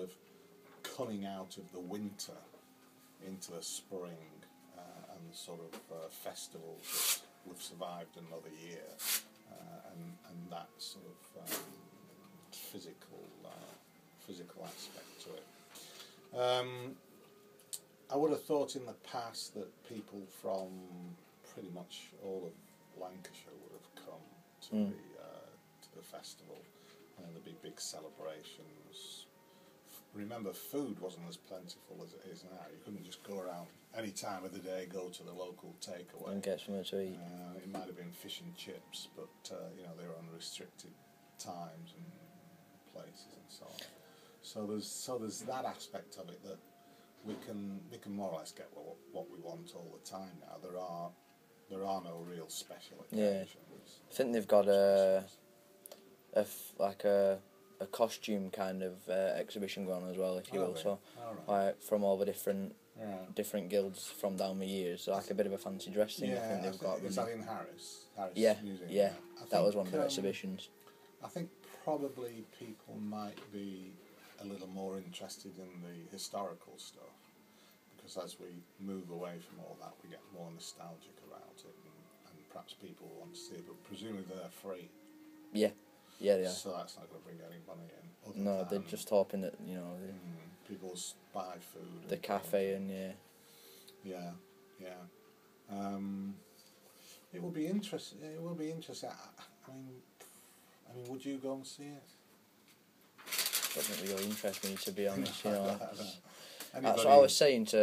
of coming out of the winter into the spring and the sort of festivals that we've survived another year, and that sort of physical aspect to it. I would have thought in the past that people from pretty much all of Lancashire would have come to the festival. There'd be big celebrations. Remember, food wasn't as plentiful as it is now. You couldn't just go around any time of the day, go to the local takeaway and get something to eat. It might have been fish and chips, but they were on restricted times and places and so on. So there's that aspect of it that we can more or less get what we want all the time now. There are no real special occasions. I think they've got a costume kind of exhibition going on as well, if you will. So, like from all the different guilds from down the years, so like a bit of a fancy dress thing. I think they've got. Is that in Harris? Yeah, Museum? yeah. That was one of the exhibitions. I think probably people might be a little more interested in the historical stuff, because as we move away from all that, we get more nostalgic about it, and perhaps people want to see it, but presumably they're free. Yeah. So that's not going to bring any money in. No, they're just hoping that people buy food. The cafe and Yeah. It will be interesting. I mean, would you go and see it? Doesn't really interest me, to be honest. That's what I was saying to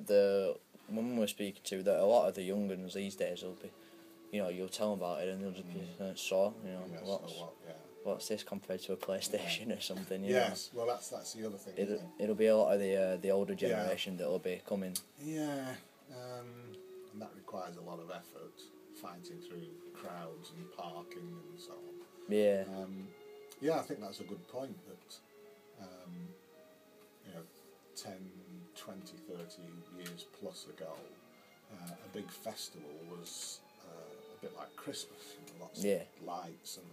the woman we're speaking to, that a lot of the young ones these days will be, you'll tell them about it and they'll just be what's this compared to a PlayStation or something? Yes, well that's the other thing. It'll be a lot of the older generation that'll be coming. Yeah, and that requires a lot of effort, fighting through crowds and parking and so on. Yeah. I think that's a good point, that 10, 20, 30 years plus ago, a big festival was a bit like Christmas, lots of lights and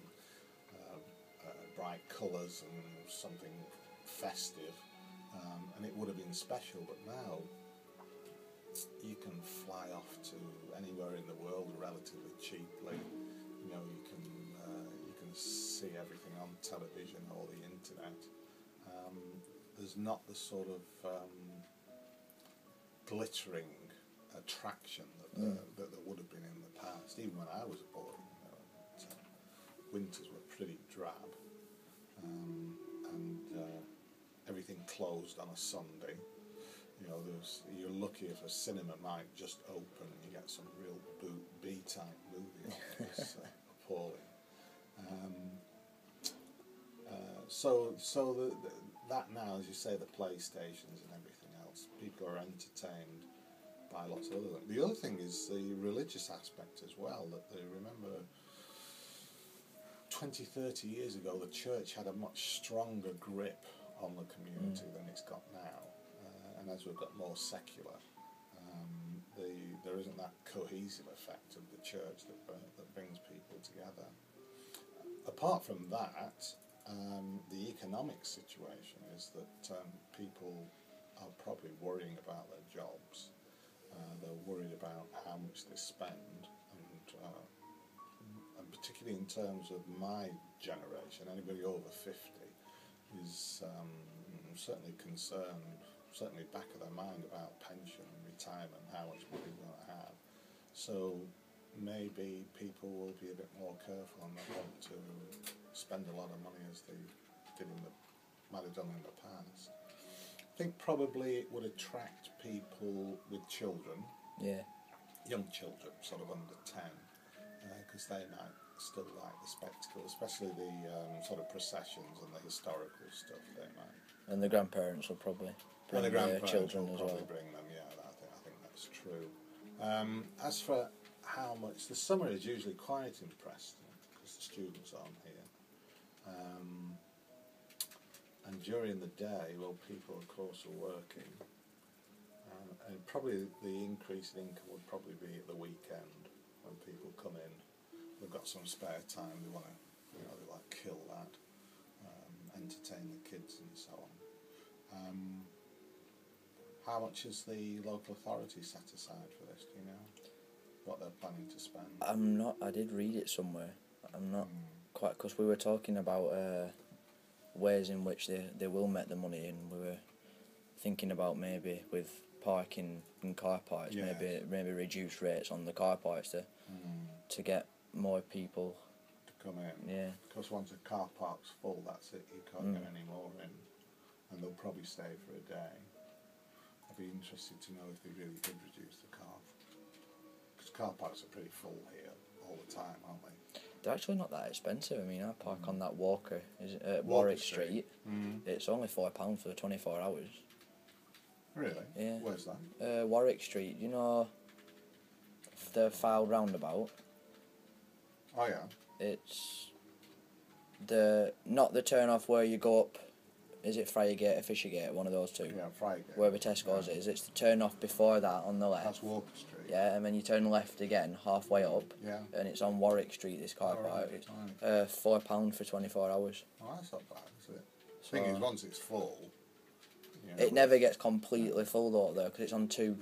bright colours and something festive, and it would have been special. But now you can fly off to anywhere in the world relatively cheaply. You can see everything on television or the internet. There's not the sort of glittering attraction that there would have been in the past. Even when I was a boy, winters were pretty drab, and everything closed on a Sunday. You're lucky if a cinema might just open and you get some real B-type movie on. It's appalling. That now, as you say, the PlayStations and everything else, people are entertained by lots of other things. The other thing is the religious aspect as well, that they remember 20, 30 years ago the church had a much stronger grip on the community than it's got now, and as we've got more secular, there isn't that cohesive effect of the church that brings people together. Apart from that, the economic situation is that people are probably worrying about their jobs. They're worried about how much they spend, and particularly in terms of my generation, anybody over 50 is certainly concerned, certainly back of their mind, about pension and retirement, how much money they're going to have. So maybe people will be a bit more careful and not want to spend a lot of money as they might have done in the past. I think probably it would attract people with children, young children, sort of under 10, because they might still like the spectacle, especially the sort of processions and the historical stuff. They might. And the grandparents will probably bring their children as well. Bring them, I think that's true. As for how much, the summer is usually quiet in Preston because the students aren't here. And during the day, well, people, of course, are working. And probably the increase in income would probably be at the weekend when people come in. They've got some spare time. They want to, they like kill that, entertain the kids and so on. How much is the local authority set aside for this? Do you know what they're planning to spend? I'm not. I did read it somewhere. I'm not quite, because we were talking about ways in which they will make the money, and we were thinking about maybe with parking in car parks, Yes. maybe reduce rates on the car parks to get more people To come in. Yeah. Because once a car park's full, that's it. You can't get any more in, and they'll probably stay for a day. I'd be interested to know if they really did reduce the car, because car parks are pretty full here all the time, aren't they? They're actually not that expensive. I mean, I park on that Walker, Warwick Street. It's only £4 for the 24 hours. Really? Yeah. Where's that? Warwick Street, you know, the Fylde roundabout. Oh yeah. It's not the turn off where you go up. Is it Friargate or Fishergate? One of those two. Yeah, Friargate. Where the Tesco's is. It's the turn off before that on the left. That's Walker Street. Yeah, and then you turn left again halfway up. Yeah. And it's on Warwick Street. This car park. It's £4 for 24 hours. Oh, that's not bad, is it? The thing is, once it's full, you know, it never gets completely full though, because it's on two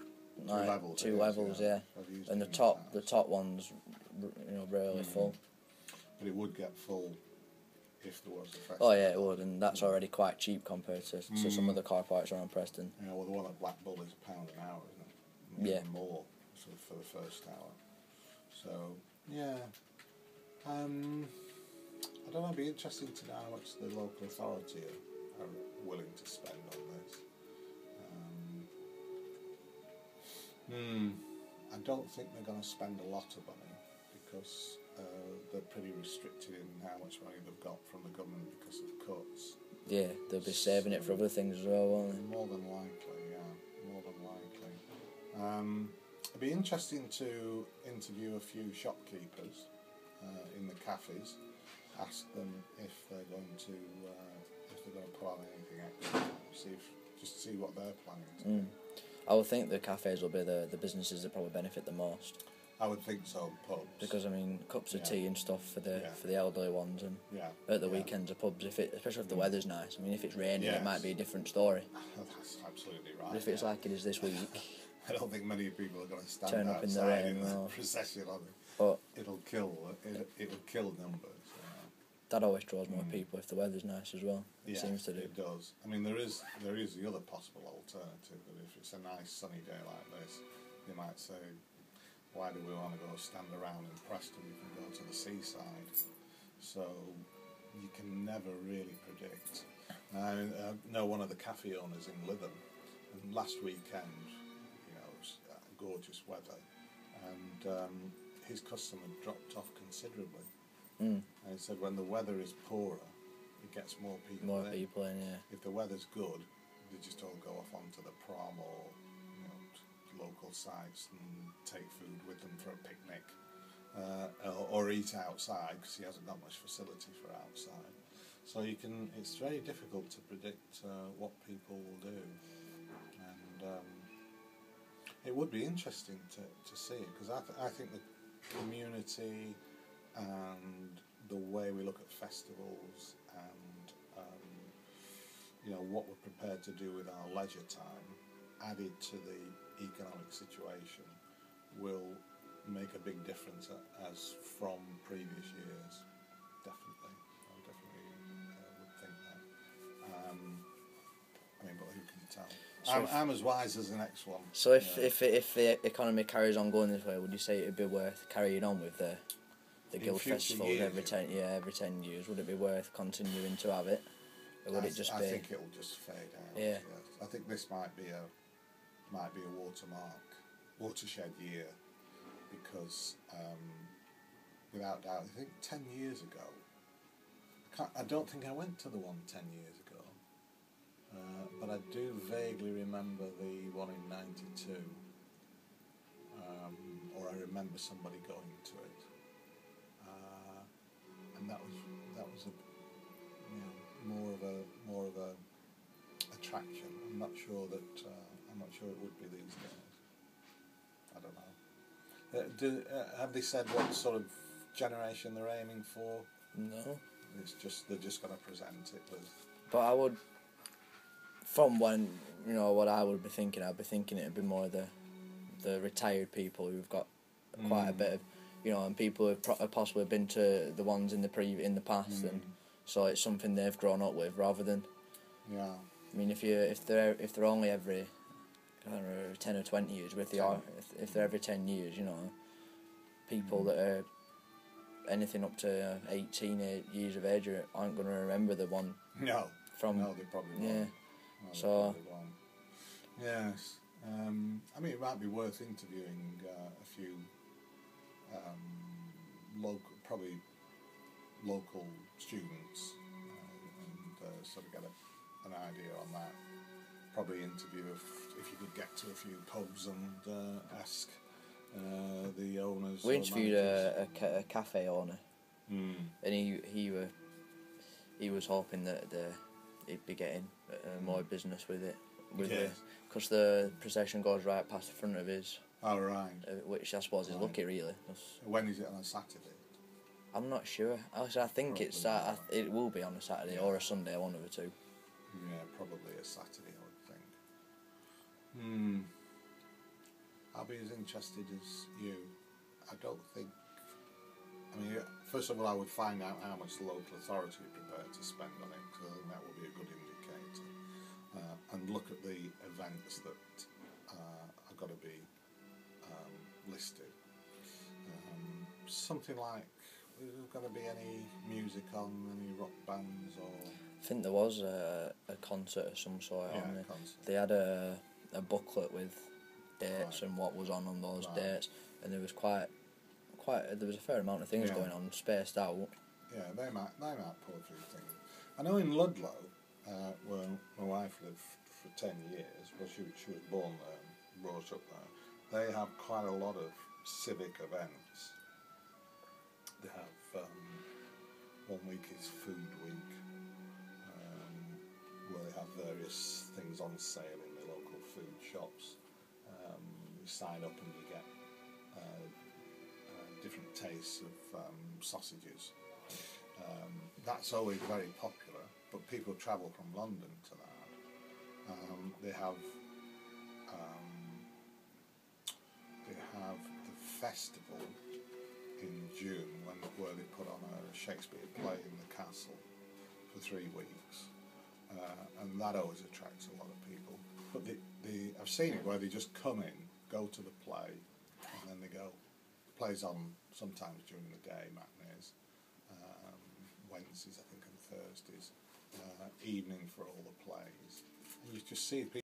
levels, yeah. And the top one's, rarely full. But it would get full if there was a festival. Oh yeah, it would, and that's already quite cheap compared to some of the car parks around Preston. Yeah, well, the one at Blackpool is £1 an hour, isn't it? Even more sort of for the first hour. So yeah, I don't know. It'd be interesting to know how much the local authority are willing to spend on this. I don't think they're going to spend a lot of money, because they're pretty restricted in how much money they've got from the government because of cuts. Yeah, they'll be saving it for other things as well, won't they? More than likely, yeah. More than likely. It'd be interesting to interview a few shopkeepers in the cafes. Ask them if they're going to put on anything extra. Just see what they're planning to do. I would think the cafes will be the businesses that probably benefit the most. I would think so, pubs. Because I mean, cups of tea and stuff for the elderly ones, and at the weekends the pubs, especially if the weather's nice. I mean, if it's raining, it might be a different story. That's absolutely right. But if it's like it is this week, I don't think many people are going to stand turn up in the outside rain. in the procession on it. But it'll kill numbers. That always draws more people if the weather's nice as well. It seems to do. It does. I mean, there is the other possible alternative, that if it's a nice sunny day like this, you might say, why do we want to go stand around in Preston? We can go to the seaside. So you can never really predict. I know one of the cafe owners in Lytham, and last weekend, it was gorgeous weather, and his customer dropped off considerably. And he said when the weather is poorer, it gets more people More people in, yeah. If the weather's good, they just all go off onto the prom or local sites and take food with them for a picnic, or eat outside, because he hasn't got much facility for outside. So it's very difficult to predict what people will do, and it would be interesting to see it, because I think the community and the way we look at festivals and what we're prepared to do with our leisure time, added to the economic situation, will make a big difference as from previous years. Definitely, I definitely would think that. But who can tell? So I'm as wise as the next one. So if the economy carries on going this way, would you say it would be worth carrying on with the Guild Festival every 10 years? Would it be worth continuing to have it, or would it just be? I think it will just fade out. Yeah. I think this might be a watershed year, because without doubt, I think 10 years ago. I don't think I went to the one 10 years ago, but I do vaguely remember the one in '92, or I remember somebody going to it. And that was more of a attraction. I'm not sure it would be these days. I don't know. Have they said what sort of generation they're aiming for? No. They're just going to present it with. But I would, from when you know, what I would be thinking, I'd be thinking it'd be more the retired people who've got quite a bit of, you know, and people who've possibly been to the ones in the past, and so it's something they've grown up with rather than. Yeah. I mean, if they're only every, I don't know, 10 or 20 years, but if they're every 10 years, you know, people that are anything up to 18 years of age aren't going to remember the one. No. From no, they probably won't. yeah. No, they So. Probably won't. Yes. I mean, it might be worth interviewing a few probably local students, and sort of get an idea on that. Probably interview if you could get to a few pubs and ask the owners. We interviewed a cafe owner, and he was hoping that he'd be getting more business with it, because the procession goes right past the front of his. Oh right. Which I suppose is lucky, really. When is it on a Saturday? I'm not sure. I think it will be on a Saturday or a Sunday, one of the two. Yeah, probably a Saturday, I would think. I'll be as interested as you. I don't think. I mean, first of all, I would find out how much the local authority are prepared to spend on it, because I think that will be a good indicator. And look at the events that are got to be listed. Something like, is there going to be any music on, any rock bands or? I think there was a concert of some sort. Yeah, on a concert. They had a booklet with dates and what was on those dates, and there was there was a fair amount of things going on, spaced out. Yeah, they might pull a few things. I know in Ludlow, where my wife lived for 10 years, well, she was born there and brought up there, they have quite a lot of civic events. They have, 1 week is Food Week, where they have various things on sale in the local food shops. You sign up and you get different tastes of sausages. That's always very popular, but people travel from London to that. They have the festival in June where they put on a Shakespeare play in the castle for 3 weeks, and that always attracts a lot of people. But I've seen it where they just come in, go to the play, and then they go. The play's on sometimes during the day, matinees, Wednesdays I think and Thursdays, evening for all the plays. And you just see people